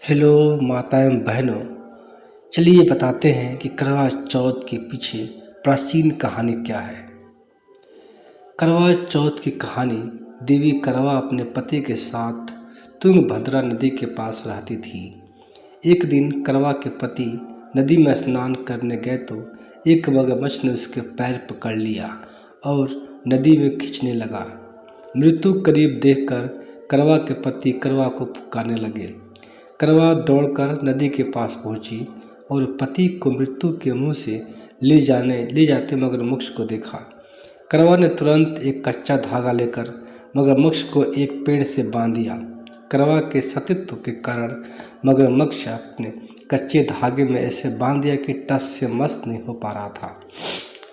Hello माता एवं बहनों, चलिए बताते हैं कि करवा चौथ के पीछे प्राचीन कहानी क्या है। करवा चौथ की कहानी देवी करवा अपने पति के साथ तुंगभद्रा नदी के पास रहती थी। एक दिन करवा के पति नदी में स्नान करने गए तो एक मगरमच्छ ने उसके पैर पकड़ लिया और नदी में खींचने लगा। मृत्यु करीब देखकर करवा के पति करवा को पुकारने लगे। करवा दौड़कर नदी के पास पहुंची और पति को मृत्यु के मुंह से ले जाते मगरमच्छ को देखा। करवा ने तुरंत एक कच्चा धागा लेकर मगरमच्छ को एक पेड़ से बांध दिया। करवा के सतीत्व के कारण मगरमच्छ अपने कच्चे धागे में ऐसे बांध दिया कि टस से मस नहीं हो पा रहा था।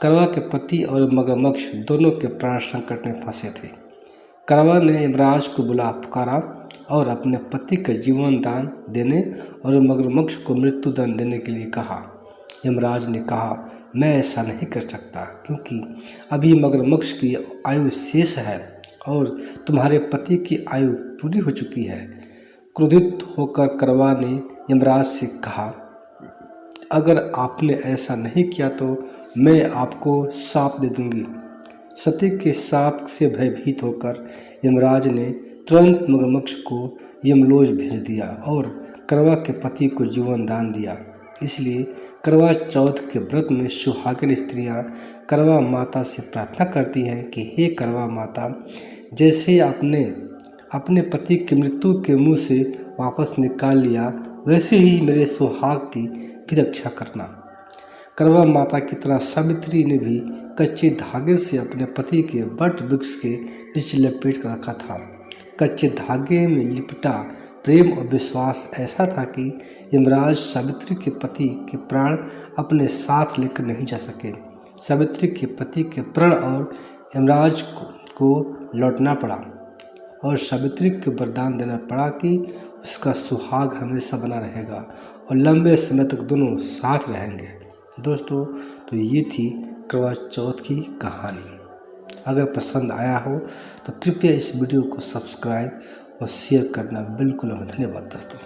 करवा के पति और मगरमच्छ दोनों के प्राण संकट में फंसे थे। करवा ने यमराज को बुला पुकारा और अपने पति का जीवन दान देने और मगरमच्छ को मृत्यु दंड देने के लिए कहा। यमराज ने कहा, मैं ऐसा नहीं कर सकता क्योंकि अभी मगरमच्छ की आयु शेष है और तुम्हारे पति की आयु पूरी हो चुकी है। क्रोधित होकर करवा ने यमराज से कहा, अगर आपने ऐसा नहीं किया तो मैं आपको शाप दे दूंगी। सती के शाप से भयभीत होकर यमराज ने तुरंत मगरमच्छ को यमलोक भेज दिया और करवा के पति को जीवन दान दिया। इसलिए करवा चौथ के व्रत में सुहागिन स्त्रियां करवा माता से प्रार्थना करती हैं कि हे करवा माता, जैसे आपने अपने पति की मृत्यु के मुंह से वापस निकाल लिया, वैसे ही मेरे सुहाग की भी रक्षा करना। करवा माता की तरह सावित्री ने भी कच्चे धागे से अपने पति के वट वृक्ष के नीचे लपेट कर रखा था। कच्चे धागे में लिपटा प्रेम और विश्वास ऐसा था कि यमराज सावित्री के पति के प्राण अपने साथ लेकर नहीं जा सके। सावित्री के पति के प्राण और यमराज को लौटना पड़ा और सावित्री को वरदान देना पड़ा कि उसका सुहाग हमेशा बना रहेगा और लंबे समय तक दोनों साथ रहेंगे। दोस्तों, तो ये थी करवा चौथ की कहानी। अगर पसंद आया हो तो कृपया इस वीडियो को सब्सक्राइब और शेयर करना बिल्कुल मत। धन्यवाद दोस्तों।